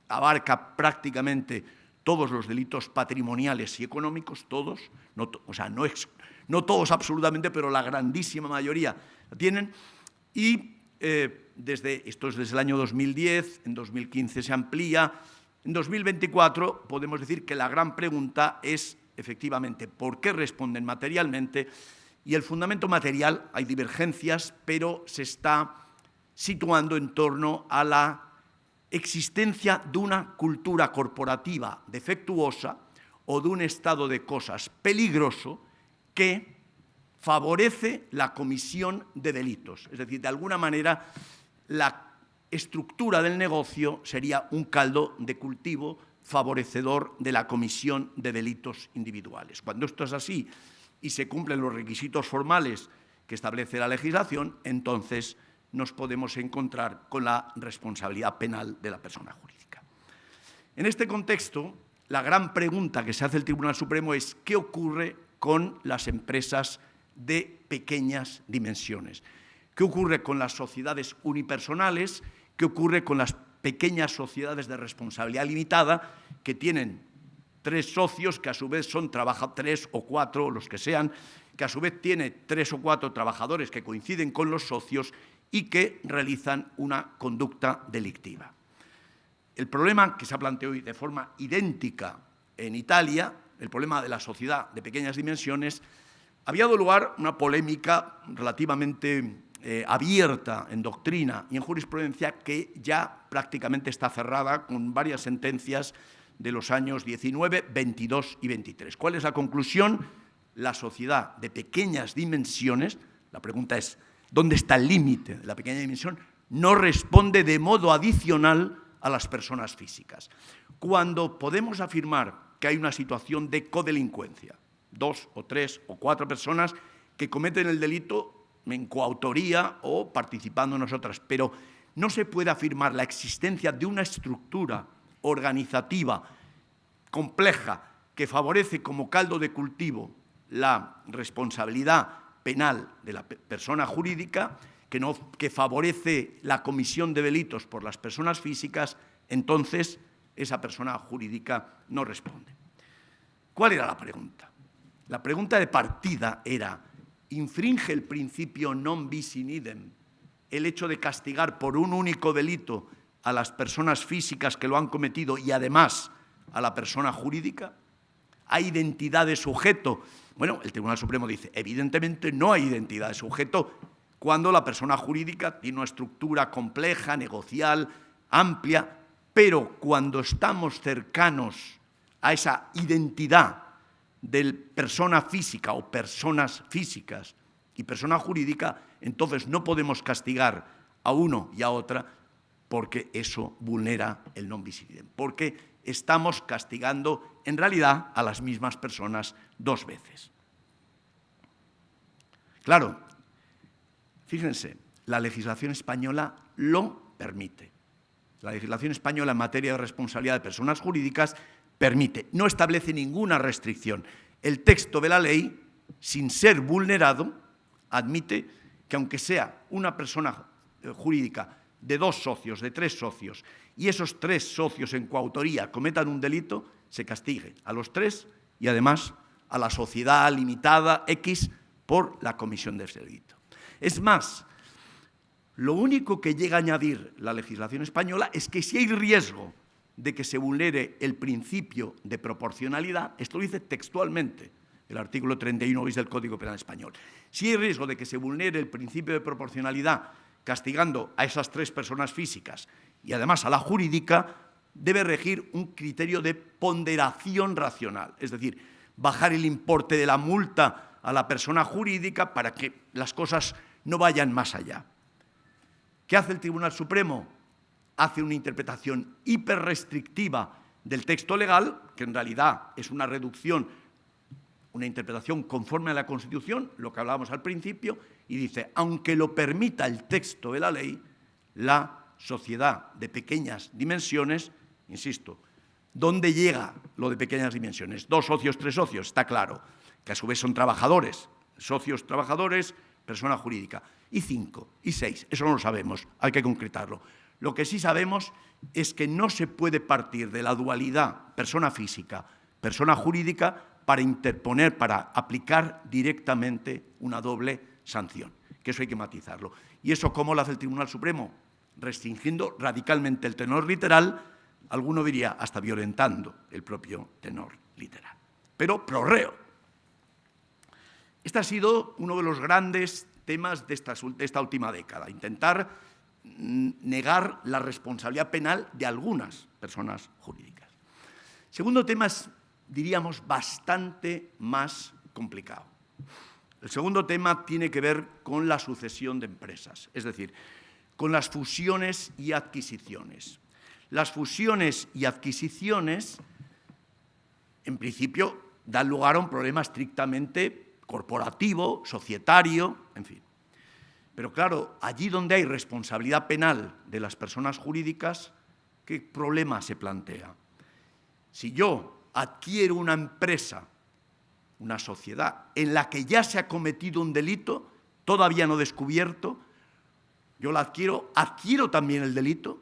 abarca prácticamente todos los delitos patrimoniales y económicos, todos, no todos absolutamente, pero la grandísima mayoría la tienen, y esto es desde el año 2010, en 2015 se amplía. En 2024 podemos decir que la gran pregunta es, efectivamente, ¿por qué responden materialmente? Y el fundamento material, hay divergencias, pero se está situando en torno a la existencia de una cultura corporativa defectuosa o de un estado de cosas peligroso que favorece la comisión de delitos. Es decir, de alguna manera, la estructura del negocio sería un caldo de cultivo favorecedor de la comisión de delitos individuales. Cuando esto es así y se cumplen los requisitos formales que establece la legislación, entonces nos podemos encontrar con la responsabilidad penal de la persona jurídica. En este contexto, la gran pregunta que se hace el Tribunal Supremo es ¿qué ocurre con las empresas de pequeñas dimensiones? ¿Qué ocurre con las sociedades unipersonales? ¿Qué ocurre con las pequeñas sociedades de responsabilidad limitada que tienen 3 socios que a su vez son 3 o 4, los que sean, que a su vez tiene 3 o 4 trabajadores que coinciden con los socios y que realizan una conducta delictiva? El problema que se ha planteado hoy de forma idéntica en Italia, el problema de la sociedad de pequeñas dimensiones, había dado lugar a una polémica relativamente abierta en doctrina y en jurisprudencia que ya prácticamente está cerrada con varias sentencias de los años 19, 22 y 23. ¿Cuál es la conclusión? La sociedad de pequeñas dimensiones, la pregunta es, ¿dónde está el límite de la pequeña dimensión? No responde de modo adicional a las personas físicas. Cuando podemos afirmar que hay una situación de codelincuencia, 2 o 3 o 4 personas que cometen el delito en coautoría o participando nosotras, pero no se puede afirmar la existencia de una estructura organizativa compleja que favorece como caldo de cultivo la responsabilidad penal de la persona jurídica, que favorece la comisión de delitos por las personas físicas, entonces esa persona jurídica no responde. ¿Cuál era la pregunta? La pregunta de partida era, ¿infringe el principio non bis in idem el hecho de castigar por un único delito a las personas físicas que lo han cometido y además a la persona jurídica? ¿Hay identidad de sujeto? Bueno, el Tribunal Supremo dice, evidentemente no hay identidad de sujeto cuando la persona jurídica tiene una estructura compleja, negocial, amplia, pero cuando estamos cercanos a esa identidad de persona física o personas físicas y persona jurídica, entonces no podemos castigar a uno y a otra porque eso vulnera el non bis idem, porque estamos castigando en realidad a las mismas personas dos veces. Claro, fíjense, la legislación española lo permite. La legislación española en materia de responsabilidad de personas jurídicas permite, no establece ninguna restricción. El texto de la ley, sin ser vulnerado, admite que aunque sea una persona jurídica de 2 socios, de 3 socios, y esos 3 socios en coautoría cometan un delito, se castigue a los 3 y además a la sociedad limitada X por la comisión de ese delito. Es más, lo único que llega a añadir la legislación española es que si hay riesgo de que se vulnere el principio de proporcionalidad, esto lo dice textualmente el artículo 31 bis del Código Penal Español, si hay riesgo de que se vulnere el principio de proporcionalidad castigando a esas 3 personas físicas y además a la jurídica, debe regir un criterio de ponderación racional, es decir, bajar el importe de la multa a la persona jurídica para que las cosas no vayan más allá. ¿Qué hace el Tribunal Supremo? Hace una interpretación hiperrestrictiva del texto legal, que en realidad es una reducción, una interpretación conforme a la Constitución, lo que hablábamos al principio, y dice, aunque lo permita el texto de la ley, la sociedad de pequeñas dimensiones, insisto, ¿dónde llega lo de pequeñas dimensiones? 2 socios, 3 socios, está claro, que a su vez son trabajadores, socios trabajadores, persona jurídica, y 5, y 6, eso no lo sabemos, hay que concretarlo. Lo que sí sabemos es que no se puede partir de la dualidad persona física, persona jurídica para interponer, para aplicar directamente una doble sanción, que eso hay que matizarlo. ¿Y eso cómo lo hace el Tribunal Supremo? Restringiendo radicalmente el tenor literal, alguno diría hasta violentando el propio tenor literal. Pero pro reo. Este ha sido uno de los grandes temas de esta última década, intentar negar la responsabilidad penal de algunas personas jurídicas. Segundo tema es, diríamos, bastante más complicado. El segundo tema tiene que ver con la sucesión de empresas, es decir, con las fusiones y adquisiciones. Las fusiones y adquisiciones, en principio, dan lugar a un problema estrictamente corporativo, societario, en fin. Pero claro, allí donde hay responsabilidad penal de las personas jurídicas, ¿qué problema se plantea? Si yo adquiero una empresa, una sociedad, en la que ya se ha cometido un delito, todavía no descubierto, yo la adquiero también el delito.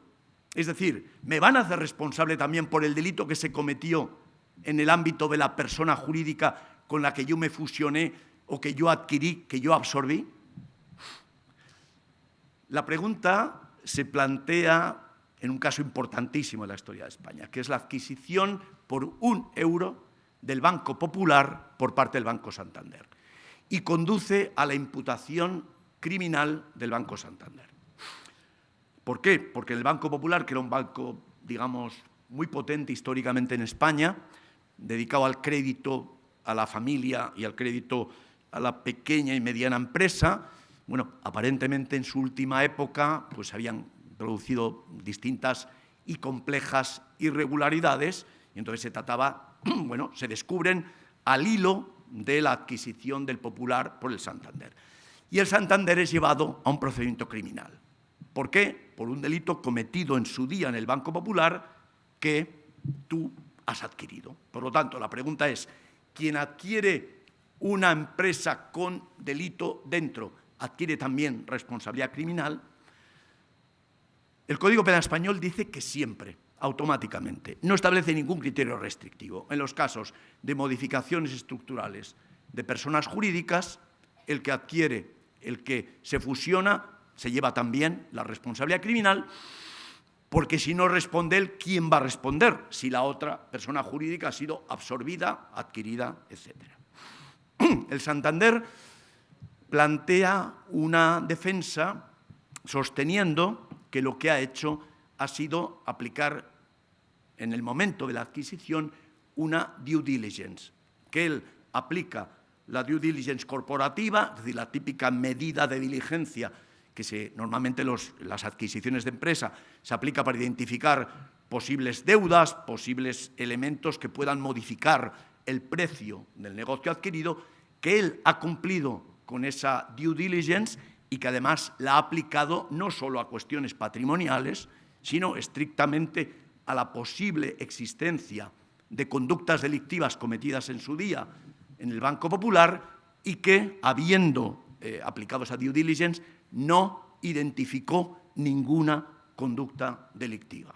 Es decir, ¿me van a hacer responsable también por el delito que se cometió en el ámbito de la persona jurídica con la que yo me fusioné o que yo adquirí, que yo absorbí? La pregunta se plantea en un caso importantísimo en la historia de España, que es la adquisición por 1 euro del Banco Popular por parte del Banco Santander, y conduce a la imputación criminal del Banco Santander. ¿Por qué? Porque el Banco Popular, que era un banco, digamos, muy potente históricamente en España, dedicado al crédito a la familia y al crédito a la pequeña y mediana empresa, bueno, aparentemente en su última época pues habían producido distintas y complejas irregularidades y entonces se trataba, bueno, se descubren al hilo de la adquisición del Popular por el Santander. Y el Santander es llevado a un procedimiento criminal. ¿Por qué? Por un delito cometido en su día en el Banco Popular que tú has adquirido. Por lo tanto, la pregunta es, ¿quién adquiere una empresa con delito dentro adquiere también responsabilidad criminal? El Código Penal Español dice que siempre, automáticamente. No establece ningún criterio restrictivo. En los casos de modificaciones estructurales de personas jurídicas, el que adquiere, el que se fusiona, se lleva también la responsabilidad criminal, porque si no responde él, ¿quién va a responder? Si la otra persona jurídica ha sido absorbida, adquirida, etc. El Santander plantea una defensa sosteniendo que lo que ha hecho ha sido aplicar en el momento de la adquisición una due diligence, que él aplica la due diligence corporativa, es decir, la típica medida de diligencia que normalmente las adquisiciones de empresa se aplica para identificar posibles deudas, posibles elementos que puedan modificar el precio del negocio adquirido, que él ha cumplido con esa due diligence y que además la ha aplicado no solo a cuestiones patrimoniales, sino estrictamente a la posible existencia de conductas delictivas cometidas en su día en el Banco Popular y que, habiendo aplicado esa due diligence, no identificó ninguna conducta delictiva.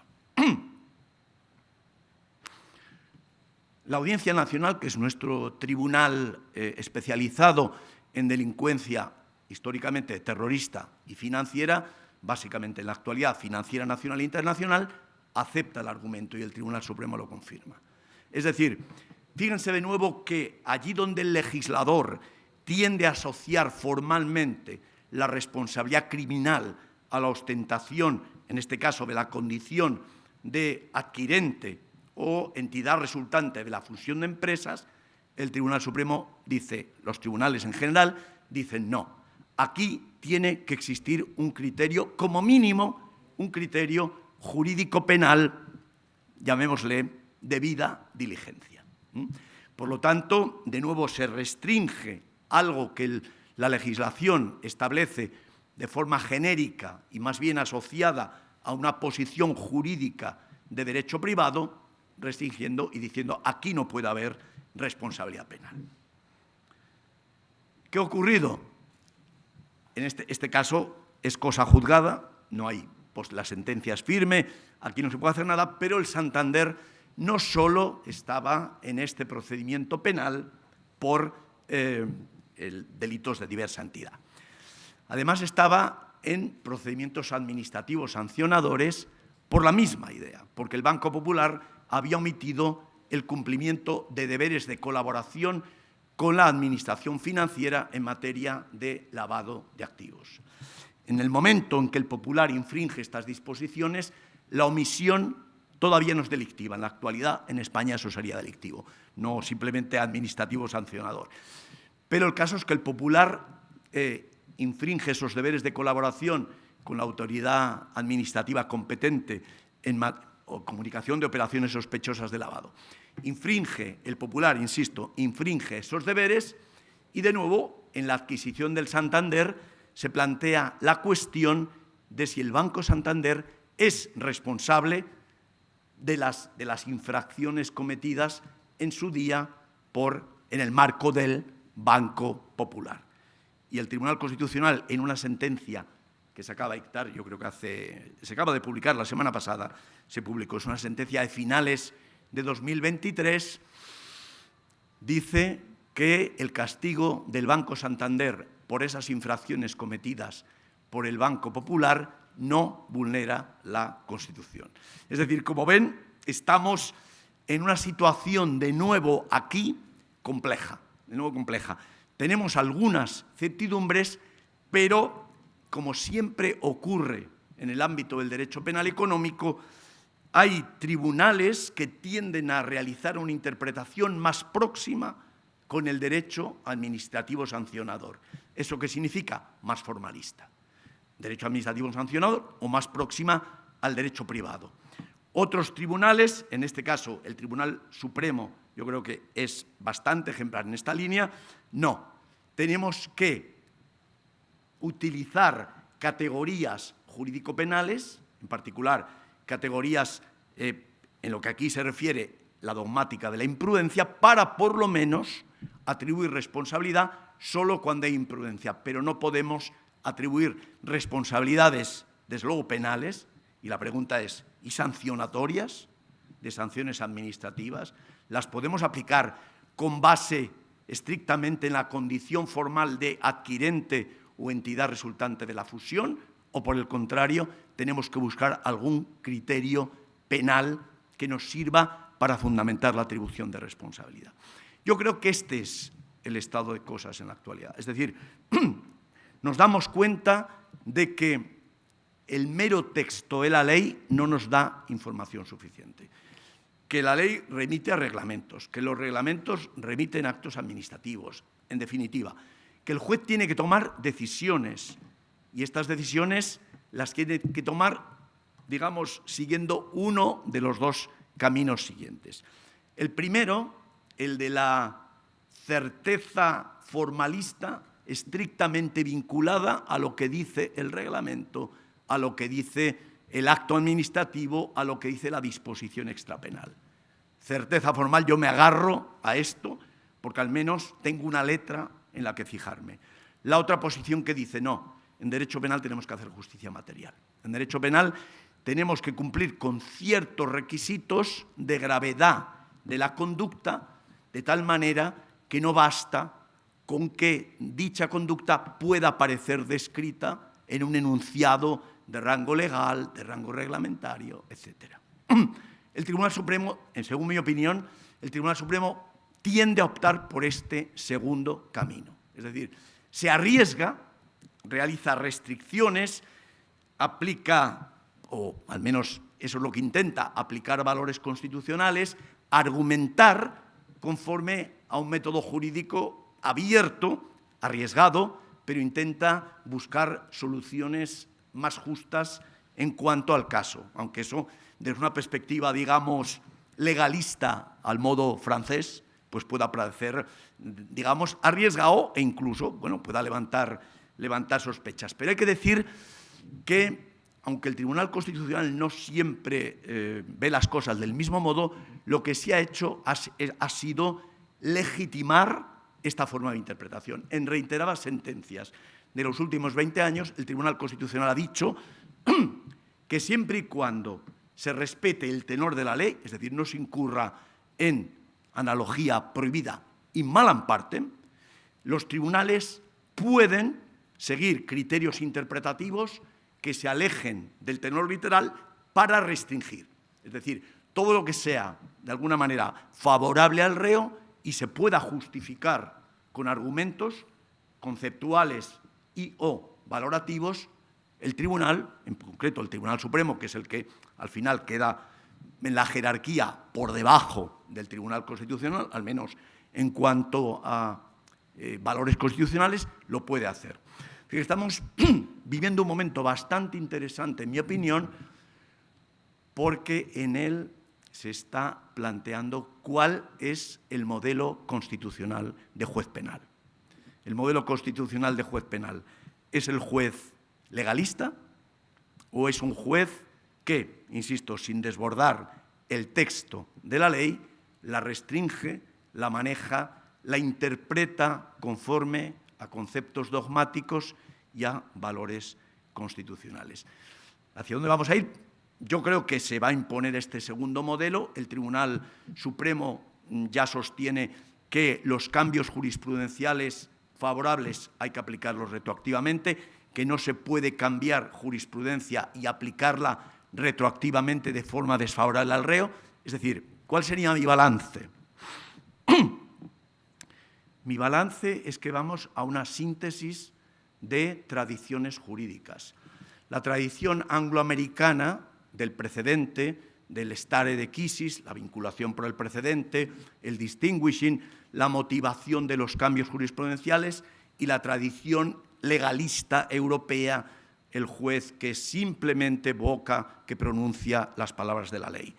La Audiencia Nacional, que es nuestro tribunal especializado en delincuencia históricamente terrorista y financiera, básicamente en la actualidad financiera nacional e internacional, acepta el argumento y el Tribunal Supremo lo confirma. Es decir, fíjense de nuevo que allí donde el legislador tiende a asociar formalmente la responsabilidad criminal a la ostentación, en este caso de la condición de adquirente o entidad resultante de la fusión de empresas, el Tribunal Supremo dice, los tribunales en general dicen no. Aquí tiene que existir un criterio, como mínimo, un criterio jurídico penal, llamémosle debida diligencia. Por lo tanto, de nuevo se restringe algo que la legislación establece de forma genérica y más bien asociada a una posición jurídica de derecho privado, restringiendo y diciendo aquí no puede haber responsabilidad penal. ¿Qué ha ocurrido? En este caso es cosa juzgada, no hay, pues la sentencia es firme, aquí no se puede hacer nada, pero el Santander no solo estaba en este procedimiento penal por delitos de diversa entidad. Además estaba en procedimientos administrativos sancionadores por la misma idea, porque el Banco Popular había omitido el cumplimiento de deberes de colaboración con la administración financiera en materia de lavado de activos. En el momento en que el Popular infringe estas disposiciones, la omisión todavía no es delictiva. En la actualidad, en España, eso sería delictivo, no simplemente administrativo sancionador. Pero el caso es que el Popular infringe esos deberes de colaboración con la autoridad administrativa competente o comunicación de operaciones sospechosas de lavado. Infringe, el Popular, insisto, infringe esos deberes y, de nuevo, en la adquisición del Santander se plantea la cuestión de si el Banco Santander es responsable de las infracciones cometidas en su día en el marco del Banco Popular. Y el Tribunal Constitucional, en una sentencia que se acaba de dictar, yo creo que se acaba de publicar la semana pasada, se publicó, es una sentencia de finales de 2023, dice que el castigo del Banco Santander por esas infracciones cometidas por el Banco Popular no vulnera la Constitución. Es decir, como ven, estamos en una situación de nuevo aquí compleja, Tenemos algunas certidumbres, pero como siempre ocurre en el ámbito del derecho penal económico, hay tribunales que tienden a realizar una interpretación más próxima con el derecho administrativo sancionador. ¿Eso qué significa? Más formalista. Derecho administrativo sancionador o más próxima al derecho privado. Otros tribunales, en este caso el Tribunal Supremo, yo creo que es bastante ejemplar en esta línea, no. Tenemos que utilizar categorías jurídico-penales, en particular categorías en lo que aquí se refiere la dogmática de la imprudencia, para por lo menos atribuir responsabilidad solo cuando hay imprudencia, pero no podemos atribuir responsabilidades, desde luego penales, y la pregunta es, ¿y sancionatorias de sanciones administrativas? ¿Las podemos aplicar con base estrictamente en la condición formal de adquirente o entidad resultante de la fusión o por el contrario, tenemos que buscar algún criterio penal que nos sirva para fundamentar la atribución de responsabilidad. Yo creo que este es el estado de cosas en la actualidad. Es decir, nos damos cuenta de que el mero texto de la ley no nos da información suficiente, que la ley remite a reglamentos, que los reglamentos remiten a actos administrativos, en definitiva, que el juez tiene que tomar decisiones y estas decisiones las tiene que tomar, digamos, siguiendo uno de los dos caminos siguientes. El primero, el de la certeza formalista, estrictamente vinculada a lo que dice el reglamento, a lo que dice el acto administrativo, a lo que dice la disposición extrapenal. Certeza formal, yo me agarro a esto porque al menos tengo una letra en la que fijarme. La otra posición que dice, no, en derecho penal tenemos que hacer justicia material. En derecho penal tenemos que cumplir con ciertos requisitos de gravedad de la conducta, de tal manera que no basta con que dicha conducta pueda aparecer descrita en un enunciado de rango legal, de rango reglamentario, etc. El Tribunal Supremo, según mi opinión, el Tribunal Supremo tiende a optar por este segundo camino. Es decir, se arriesga, realiza restricciones, aplica, o al menos eso es lo que intenta, aplicar valores constitucionales, argumentar conforme a un método jurídico abierto, arriesgado, pero intenta buscar soluciones más justas en cuanto al caso, aunque eso, desde una perspectiva, digamos, legalista al modo francés, pues pueda parecer, digamos, arriesgado e incluso, bueno, pueda levantar sospechas. Pero hay que decir que, aunque el Tribunal Constitucional no siempre ve las cosas del mismo modo, lo que sí ha hecho ha sido legitimar esta forma de interpretación. En reiteradas sentencias de los últimos 20 años, el Tribunal Constitucional ha dicho que siempre y cuando se respete el tenor de la ley, es decir, no se incurra en analogía prohibida y mal amparte, los tribunales pueden seguir criterios interpretativos que se alejen del tenor literal para restringir. Es decir, todo lo que sea, de alguna manera, favorable al reo y se pueda justificar con argumentos conceptuales y o valorativos, el tribunal, en concreto el Tribunal Supremo, que es el que al final queda en la jerarquía por debajo del Tribunal Constitucional, al menos en cuanto a valores constitucionales, lo puede hacer. Estamos viviendo un momento bastante interesante, en mi opinión, porque en él se está planteando cuál es el modelo constitucional de juez penal. El modelo constitucional de juez penal, ¿es el juez legalista o es un juez que, insisto, sin desbordar el texto de la ley, la restringe, la maneja, la interpreta conforme a conceptos dogmáticos y a valores constitucionales? ¿Hacia dónde vamos a ir? Yo creo que se va a imponer este segundo modelo. El Tribunal Supremo ya sostiene que los cambios jurisprudenciales favorables hay que aplicarlos retroactivamente, que no se puede cambiar jurisprudencia y aplicarla retroactivamente de forma desfavorable al reo. Es decir, ¿cuál sería mi balance? Mi balance es que vamos a una síntesis de tradiciones jurídicas. La tradición angloamericana del precedente, del stare decisis, la vinculación por el precedente, el distinguishing, la motivación de los cambios jurisprudenciales y la tradición legalista europea, el juez que simplemente evoca, que pronuncia las palabras de la ley.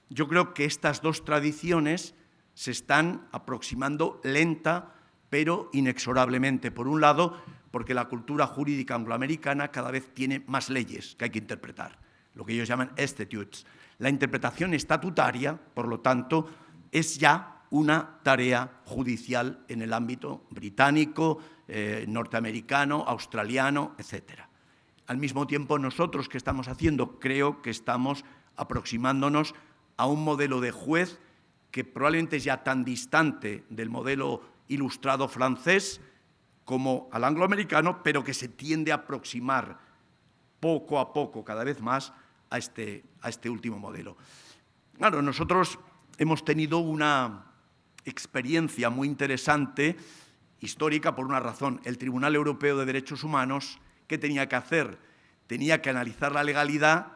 Yo creo que estas dos tradiciones se están aproximando lenta, pero inexorablemente. Por un lado, porque la cultura jurídica angloamericana cada vez tiene más leyes que hay que interpretar, lo que ellos llaman statutes. La interpretación estatutaria, por lo tanto, es ya una tarea judicial en el ámbito británico, norteamericano, australiano, etc. Al mismo tiempo, nosotros, ¿qué estamos haciendo? Creo que estamos aproximándonos a un modelo de juez que probablemente es ya tan distante del modelo ilustrado francés como al angloamericano, pero que se tiende a aproximar poco a poco, cada vez más, a este último modelo. Claro, nosotros hemos tenido una experiencia muy interesante, histórica, por una razón. El Tribunal Europeo de Derechos Humanos, ¿qué tenía que hacer? Tenía que analizar la legalidad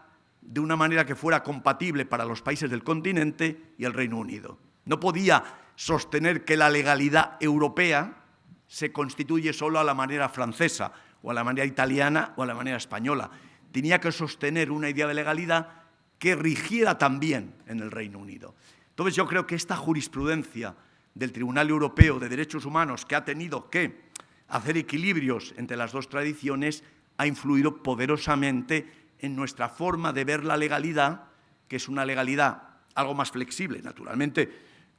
de una manera que fuera compatible para los países del continente y el Reino Unido. No podía sostener que la legalidad europea se constituye solo a la manera francesa, o a la manera italiana, o a la manera española. Tenía que sostener una idea de legalidad que rigiera también en el Reino Unido. Entonces yo creo que esta jurisprudencia del Tribunal Europeo de Derechos Humanos, que ha tenido que hacer equilibrios entre las dos tradiciones, ha influido poderosamente en nuestra forma de ver la legalidad, que es una legalidad algo más flexible, naturalmente,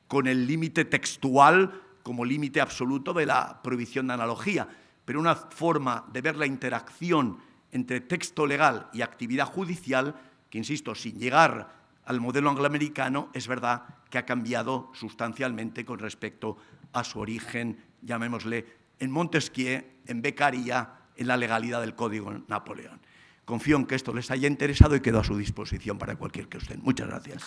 con el límite textual como límite absoluto de la prohibición de analogía, pero una forma de ver la interacción entre texto legal y actividad judicial que, insisto, sin llegar al modelo angloamericano, es verdad que ha cambiado sustancialmente con respecto a su origen, llamémosle, en Montesquieu, en Beccaria, en la legalidad del Código Napoleón. Confío en que esto les haya interesado y quedo a su disposición para cualquier cuestión. Muchas gracias.